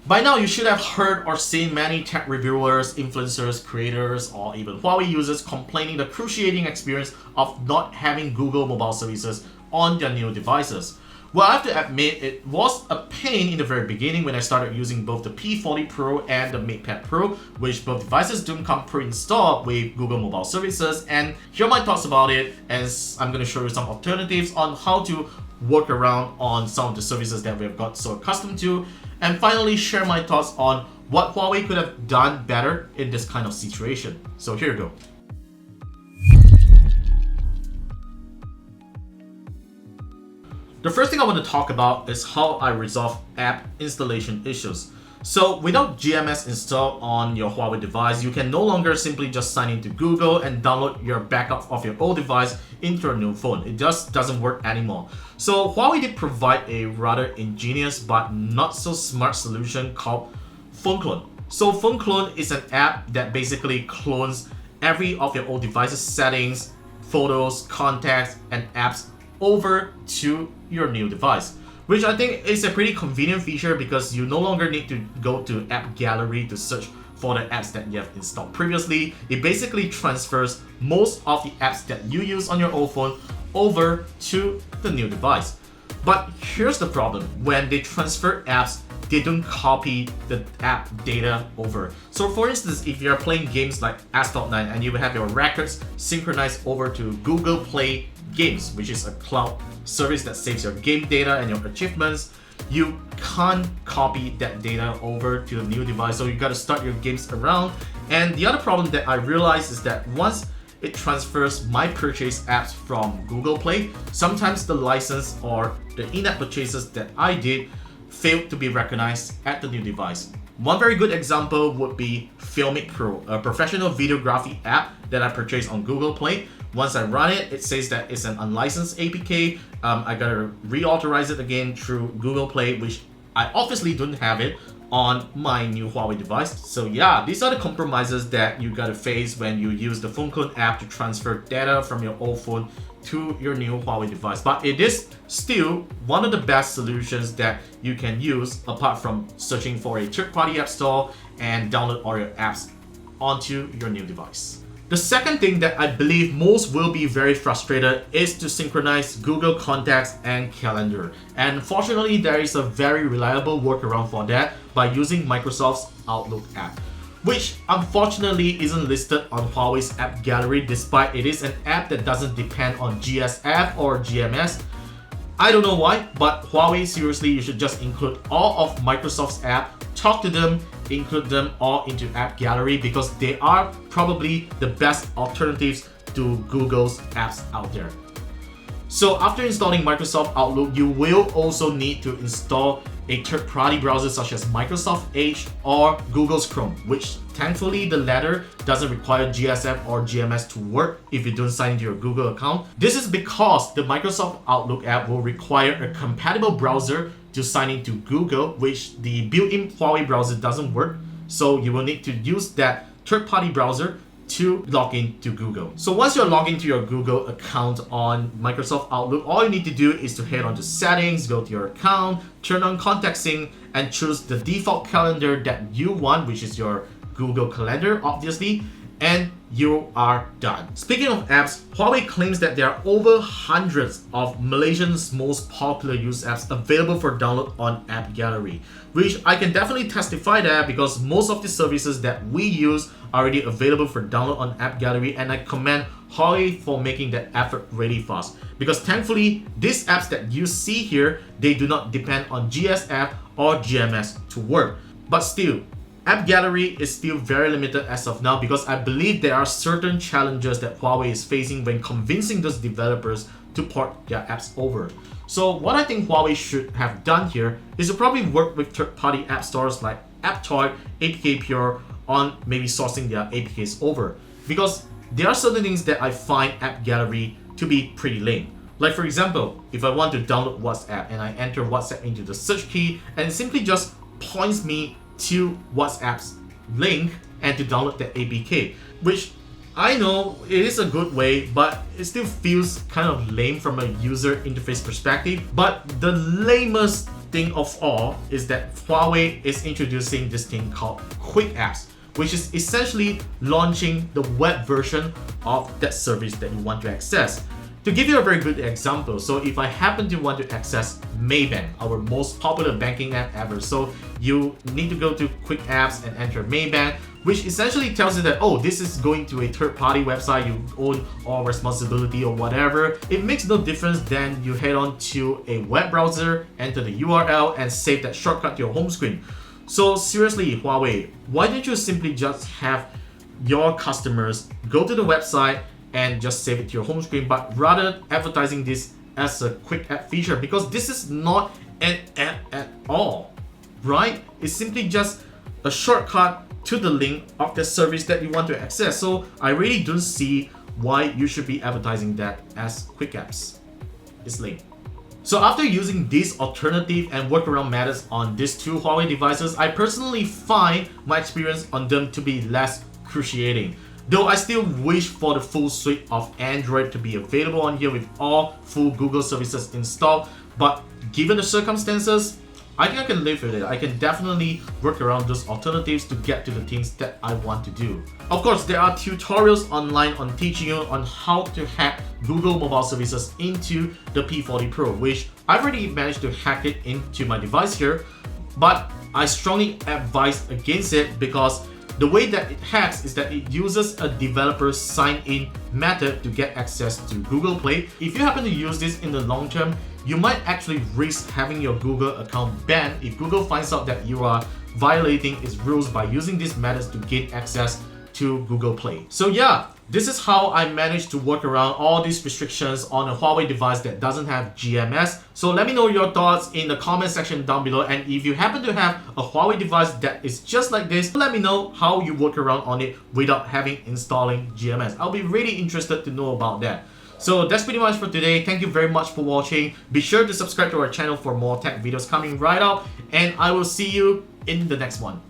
By now, you should have heard or seen many tech reviewers, influencers, creators, or even Huawei users complaining the cruciating experience of not having Google mobile services on their new devices. Well, I have to admit, it was a pain in the very beginning when I started using both the P40 Pro and the MatePad Pro, which both devices don't come pre-installed with Google mobile services, and here are my thoughts about it, as I'm going to show you some alternatives on how to work around on some of the services that we have got so accustomed to, and finally share my thoughts on what Huawei could have done better in this kind of situation. So here you go. The first thing I want to talk about is how I resolve app installation issues. So without GMS installed on your Huawei device, you can no longer simply just sign into Google and download your backup of your old device into your new phone. It just doesn't work anymore. So Huawei did provide a rather ingenious but not so smart solution called Phone Clone. So Phone Clone is an app that basically clones every of your old device's settings, photos, contacts, and apps over to your new device, which I think is a pretty convenient feature because you no longer need to go to App Gallery to search for the apps that you have installed previously. It basically transfers most of the apps that you use on your old phone over to the new device. But here's the problem: when they transfer apps, they don't copy the app data over. So for instance, if you're playing games like Asphalt 9 and you have your records synchronized over to Google Play Games, which is a cloud service that saves your game data and your achievements, you can't copy that data over to the new device, so you gotta start your games around. And the other problem that I realized is that once it transfers my purchase apps from Google Play, sometimes the license or the in-app purchases that I did failed to be recognized at the new device. One very good example would be Filmic Pro, a professional videography app that I purchased on Google Play. Once I run it, it says that it's an unlicensed APK. I gotta reauthorize it again through Google Play, which I obviously don't have it on my new Huawei device. So yeah, these are the compromises that you gotta face when you use the Phone Clone app to transfer data from your old phone to your new Huawei device. But it is still one of the best solutions that you can use, apart from searching for a third-party app store and download all your apps onto your new device. The second thing that I believe most will be very frustrated is to synchronize Google Contacts and Calendar. And fortunately, there is a very reliable workaround for that by using Microsoft's Outlook app, which unfortunately isn't listed on Huawei's App Gallery, despite it is an app that doesn't depend on GSF or GMS. I don't know why, but Huawei, seriously, you should just include all of Microsoft's app, talk to them, include them all into App Gallery, because they are probably the best alternatives to Google's apps out there. So after installing Microsoft Outlook, you will also need to install a third-party browser such as Microsoft Edge or Google's Chrome, which thankfully the latter doesn't require GSF or GMS to work if you don't sign into your Google account. This is because the Microsoft Outlook app will require a compatible browser to sign into Google, which the built-in Huawei browser doesn't work, so you will need to use that third-party browser to log in to Google. So once you're logged into your Google account on Microsoft Outlook, all you need to do is to head on to settings, go to your account, turn on contact sync, and choose the default calendar that you want, which is your Google Calendar, obviously, and you are done. Speaking of apps, Huawei claims that there are over hundreds of Malaysians' most popular used apps available for download on App Gallery, which I can definitely testify that because most of the services that we use are already available for download on App Gallery, and I commend Huawei for making that effort really fast, because thankfully these apps that you see here, they do not depend on GSF or GMS to work. But still, App Gallery is still very limited as of now, because I believe there are certain challenges that Huawei is facing when convincing those developers to port their apps over. So what I think Huawei should have done here is to probably work with third-party app stores like AppToy, APK Pure on maybe sourcing their APKs over, because there are certain things that I find App Gallery to be pretty lame. Like for example, if I want to download WhatsApp and I enter WhatsApp into the search key, and it simply just points me to WhatsApp's link and to download the APK, which I know it is a good way, but it still feels kind of lame from a user interface perspective. But the lamest thing of all is that Huawei is introducing this thing called Quick Apps, which is essentially launching the web version of that service that you want to access. To give you a very good example, so if I happen to want to access Maybank, our most popular banking app ever, so you need to go to Quick Apps and enter Maybank, which essentially tells you that, oh, this is going to a third-party website, you own all responsibility or whatever. It makes no difference. Then you head on to a web browser, enter the URL, and save that shortcut to your home screen. So seriously, Huawei, why don't you simply just have your customers go to the website and just save it to your home screen, but rather advertising this as a quick app feature, because this is not an app at all, right? It's simply just a shortcut to the link of the service that you want to access. So I really don't see why you should be advertising that as quick apps. It's lame. So after using these alternative and workaround methods on these two Huawei devices, I personally find my experience on them to be less cruciating. Though I still wish for the full suite of Android to be available on here with all full Google services installed, but given the circumstances, I think I can live with it. I can definitely work around those alternatives to get to the things that I want to do. Of course, there are tutorials online on teaching you on how to hack Google mobile services into the P40 Pro, which I've already managed to hack it into my device here, but I strongly advise against it because the way that it hacks is that it uses a developer sign-in method to get access to Google Play. If you happen to use this in the long term, you might actually risk having your Google account banned if Google finds out that you are violating its rules by using these methods to gain access to Google Play. So yeah, this is how I managed to work around all these restrictions on a Huawei device that doesn't have GMS. So let me know your thoughts in the comment section down below, and if you happen to have a Huawei device that is just like this, let me know how you work around on it without having installing GMS. I'll be really interested to know about that. So that's pretty much for today. Thank you very much for watching. Be sure to subscribe to our channel for more tech videos coming right up, and I will see you in the next one.